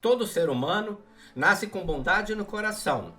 Todo ser humano nasce com bondade no coração,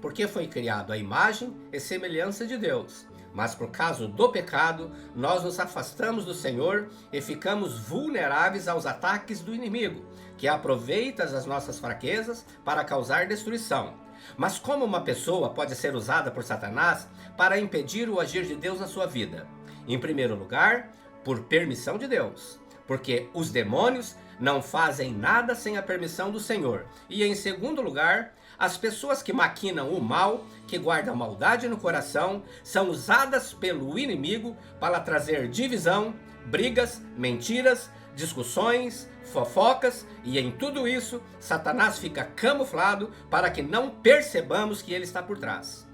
porque foi criado à imagem e semelhança de Deus. Mas por causa do pecado, nós nos afastamos do Senhor e ficamos vulneráveis aos ataques do inimigo, que aproveita as nossas fraquezas para causar destruição. Mas como uma pessoa pode ser usada por Satanás para impedir o agir de Deus na sua vida? Em primeiro lugar, por permissão de Deus, porque os demônios não fazem nada sem a permissão do Senhor. E em segundo lugar, as pessoas que maquinam o mal, que guardam maldade no coração, são usadas pelo inimigo para trazer divisão, brigas, mentiras, discussões, fofocas, e em tudo isso, Satanás fica camuflado para que não percebamos que ele está por trás.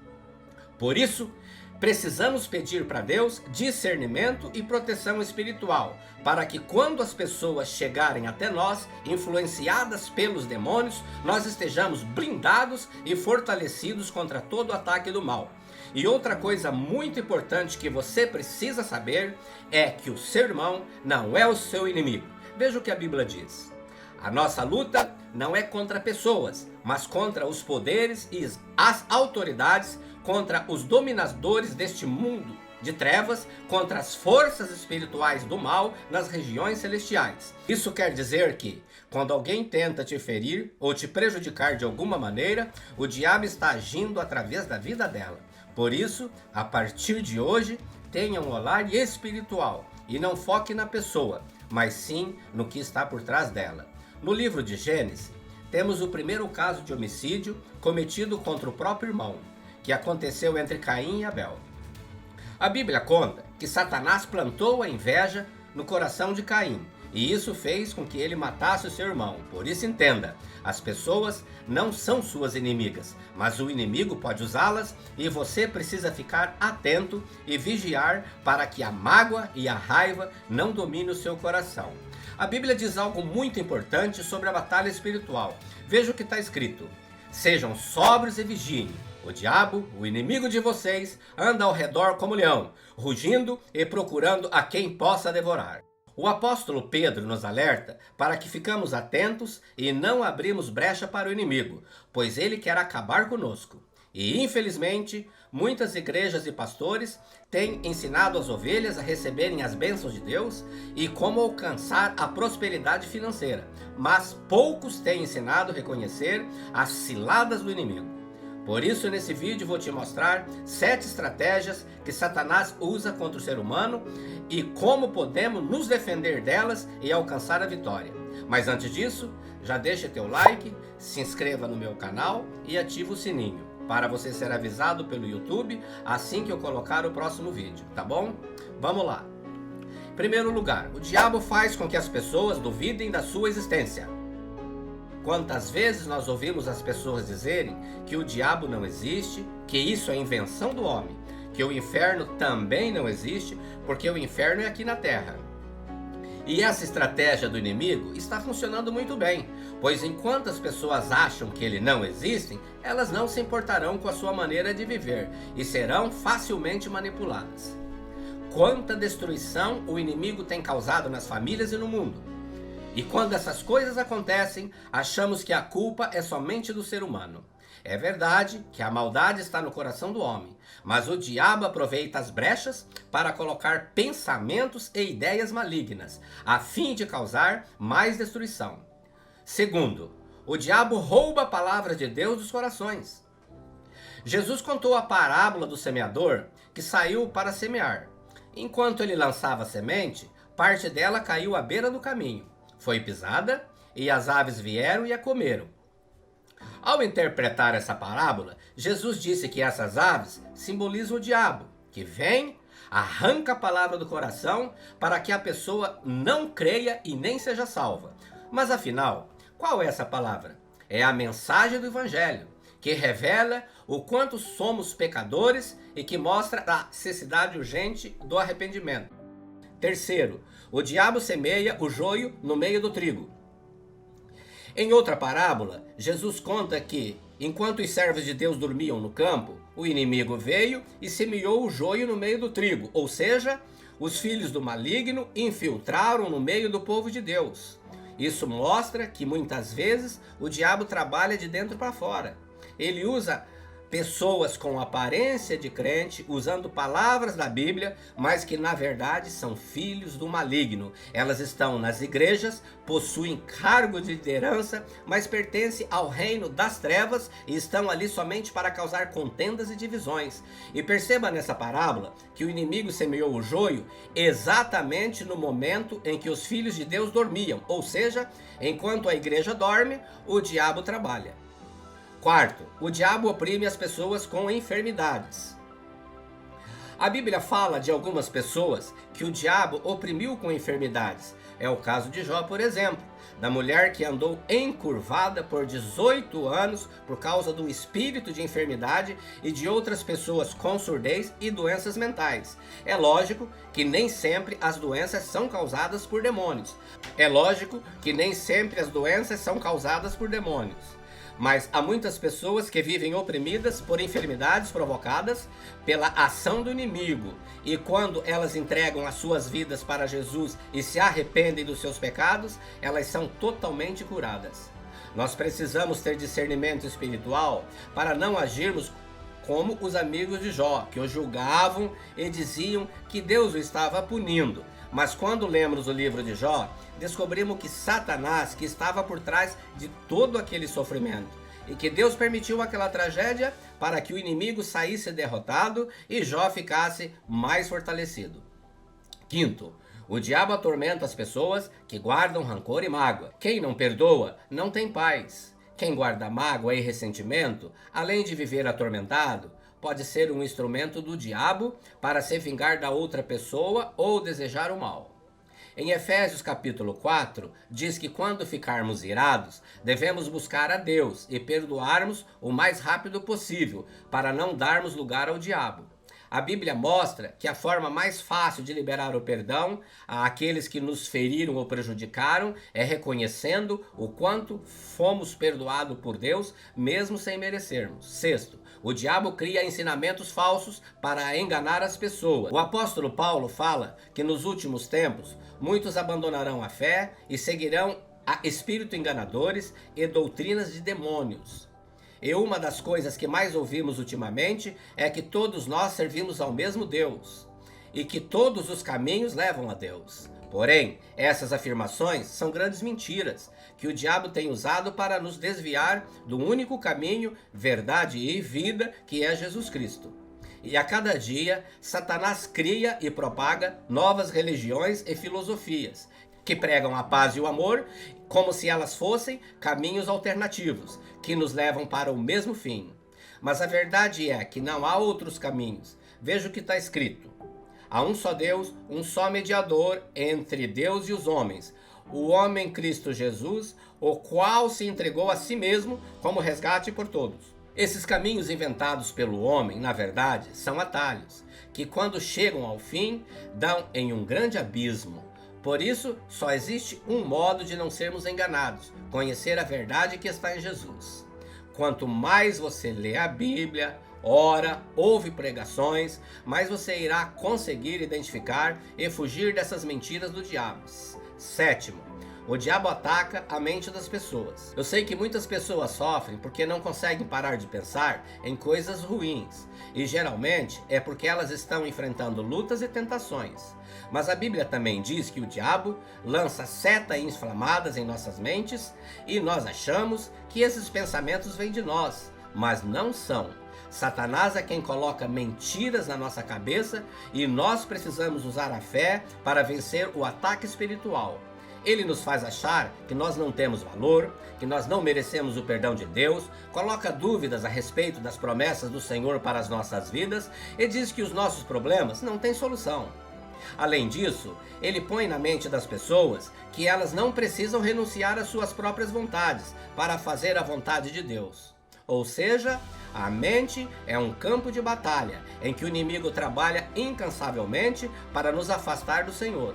Por isso, precisamos pedir para Deus discernimento e proteção espiritual, para que quando as pessoas chegarem até nós, influenciadas pelos demônios, nós estejamos blindados e fortalecidos contra todo o ataque do mal. E outra coisa muito importante que você precisa saber é que o seu irmão não é o seu inimigo. Veja o que a Bíblia diz. A nossa luta não é contra pessoas, mas contra os poderes e as autoridades, contra os dominadores deste mundo de trevas, contra as forças espirituais do mal nas regiões celestiais. Isso quer dizer que, quando alguém tenta te ferir ou te prejudicar de alguma maneira, o diabo está agindo através da vida dela. Por isso, a partir de hoje, tenha um olhar espiritual e não foque na pessoa, mas sim no que está por trás dela. No livro de Gênesis, temos o primeiro caso de homicídio cometido contra o próprio irmão, que aconteceu entre Caim e Abel. A Bíblia conta que Satanás plantou a inveja no coração de Caim, e isso fez com que ele matasse o seu irmão. Por isso entenda, as pessoas não são suas inimigas, mas o inimigo pode usá-las e você precisa ficar atento e vigiar para que a mágoa e a raiva não dominem o seu coração. A Bíblia diz algo muito importante sobre a batalha espiritual. Veja o que está escrito: sejam sóbrios e vigiem. O diabo, o inimigo de vocês, anda ao redor como leão, rugindo e procurando a quem possa devorar. O apóstolo Pedro nos alerta para que ficamos atentos e não abrimos brecha para o inimigo, pois ele quer acabar conosco. E infelizmente, muitas igrejas e pastores têm ensinado as ovelhas a receberem as bênçãos de Deus e como alcançar a prosperidade financeira, mas poucos têm ensinado a reconhecer as ciladas do inimigo. Por isso, nesse vídeo vou te mostrar 7 estratégias que Satanás usa contra o ser humano e como podemos nos defender delas e alcançar a vitória. Mas antes disso, já deixa teu like, se inscreva no meu canal e ativa o sininho, para você ser avisado pelo YouTube assim que eu colocar o próximo vídeo, tá bom? Vamos lá! Em primeiro lugar, o diabo faz com que as pessoas duvidem da sua existência. Quantas vezes nós ouvimos as pessoas dizerem que o diabo não existe, que isso é invenção do homem, que o inferno também não existe, porque o inferno é aqui na terra. E essa estratégia do inimigo está funcionando muito bem, pois enquanto as pessoas acham que ele não existe, elas não se importarão com a sua maneira de viver e serão facilmente manipuladas. Quanta destruição o inimigo tem causado nas famílias e no mundo. E quando essas coisas acontecem, achamos que a culpa é somente do ser humano. É verdade que a maldade está no coração do homem, mas o diabo aproveita as brechas para colocar pensamentos e ideias malignas, a fim de causar mais destruição. Segundo, o diabo rouba a palavra de Deus dos corações. Jesus contou a parábola do semeador que saiu para semear. Enquanto ele lançava a semente, parte dela caiu à beira do caminho. Foi pisada e as aves vieram e a comeram. Ao interpretar essa parábola, Jesus disse que essas aves simbolizam o diabo, que vem, arranca a palavra do coração para que a pessoa não creia e nem seja salva. Mas afinal, qual é essa palavra? É a mensagem do Evangelho, que revela o quanto somos pecadores e que mostra a necessidade urgente do arrependimento. Terceiro, o diabo semeia o joio no meio do trigo. Em outra parábola, Jesus conta que, enquanto os servos de Deus dormiam no campo, o inimigo veio e semeou o joio no meio do trigo, ou seja, os filhos do maligno infiltraram no meio do povo de Deus. Isso mostra que muitas vezes o diabo trabalha de dentro para fora. Ele usa pessoas com aparência de crente, usando palavras da Bíblia, mas que na verdade são filhos do maligno. Elas estão nas igrejas, possuem cargo de liderança, mas pertencem ao reino das trevas e estão ali somente para causar contendas e divisões. E perceba nessa parábola que o inimigo semeou o joio exatamente no momento em que os filhos de Deus dormiam, ou seja, enquanto a igreja dorme, o diabo trabalha. Quarto, o diabo oprime as pessoas com enfermidades. A Bíblia fala de algumas pessoas que o diabo oprimiu com enfermidades. É o caso de Jó, por exemplo, da mulher que andou encurvada por 18 anos por causa do espírito de enfermidade e de outras pessoas com surdez e doenças mentais. É lógico que nem sempre as doenças são causadas por demônios. Mas há muitas pessoas que vivem oprimidas por enfermidades provocadas pela ação do inimigo. E quando elas entregam as suas vidas para Jesus e se arrependem dos seus pecados, elas são totalmente curadas. Nós precisamos ter discernimento espiritual para não agirmos como os amigos de Jó, que o julgavam e diziam que Deus o estava punindo. Mas quando lemos o livro de Jó, descobrimos que Satanás que estava por trás de todo aquele sofrimento e que Deus permitiu aquela tragédia para que o inimigo saísse derrotado e Jó ficasse mais fortalecido. Quinto, o diabo atormenta as pessoas que guardam rancor e mágoa. Quem não perdoa não tem paz. Quem guarda mágoa e ressentimento, além de viver atormentado, pode ser um instrumento do diabo para se vingar da outra pessoa ou desejar o mal. Em Efésios capítulo 4, diz que quando ficarmos irados, devemos buscar a Deus e perdoarmos o mais rápido possível, para não darmos lugar ao diabo. A Bíblia mostra que a forma mais fácil de liberar o perdão àqueles que nos feriram ou prejudicaram é reconhecendo o quanto fomos perdoados por Deus, mesmo sem merecermos. Sexto, o diabo cria ensinamentos falsos para enganar as pessoas. O apóstolo Paulo fala que nos últimos tempos muitos abandonarão a fé e seguirão a espíritos enganadores e doutrinas de demônios. E uma das coisas que mais ouvimos ultimamente é que todos nós servimos ao mesmo Deus e que todos os caminhos levam a Deus. Porém, essas afirmações são grandes mentiras que o diabo tem usado para nos desviar do único caminho, verdade e vida, que é Jesus Cristo. E a cada dia, Satanás cria e propaga novas religiões e filosofias que pregam a paz e o amor como se elas fossem caminhos alternativos, que nos levam para o mesmo fim. Mas a verdade é que não há outros caminhos. Veja o que está escrito. Há um só Deus, um só mediador entre Deus e os homens, o homem Cristo Jesus, o qual se entregou a si mesmo como resgate por todos. Esses caminhos inventados pelo homem, na verdade, são atalhos, que quando chegam ao fim, dão em um grande abismo. Por isso, só existe um modo de não sermos enganados: conhecer a verdade que está em Jesus. Quanto mais você lê a Bíblia, ora, ouve pregações, mais você irá conseguir identificar e fugir dessas mentiras do diabo. Sétimo, o diabo ataca a mente das pessoas. Eu sei que muitas pessoas sofrem porque não conseguem parar de pensar em coisas ruins, e geralmente é porque elas estão enfrentando lutas e tentações. Mas a Bíblia também diz que o diabo lança setas inflamadas em nossas mentes e nós achamos que esses pensamentos vêm de nós, mas não são. Satanás é quem coloca mentiras na nossa cabeça e nós precisamos usar a fé para vencer o ataque espiritual. Ele nos faz achar que nós não temos valor, que nós não merecemos o perdão de Deus, coloca dúvidas a respeito das promessas do Senhor para as nossas vidas e diz que os nossos problemas não têm solução. Além disso, ele põe na mente das pessoas que elas não precisam renunciar às suas próprias vontades para fazer a vontade de Deus. Ou seja, a mente é um campo de batalha em que o inimigo trabalha incansavelmente para nos afastar do Senhor.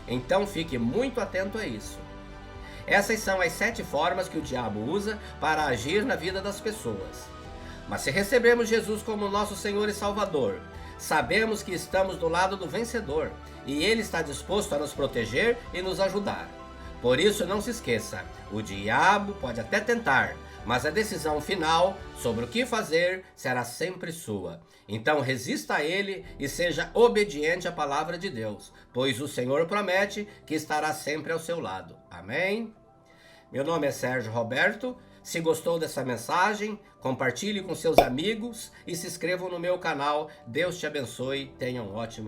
Então fique muito atento a isso. Essas são as 7 formas que o diabo usa para agir na vida das pessoas. Mas se recebemos Jesus como nosso Senhor e Salvador, sabemos que estamos do lado do vencedor e Ele está disposto a nos proteger e nos ajudar. Por isso não se esqueça, o diabo pode até tentar, mas a decisão final sobre o que fazer será sempre sua. Então resista a ele e seja obediente à palavra de Deus, pois o Senhor promete que estará sempre ao seu lado. Amém? Meu nome é Sérgio Roberto. Se gostou dessa mensagem, compartilhe com seus amigos e se inscrevam no meu canal. Deus te abençoe. Tenha um ótimo dia.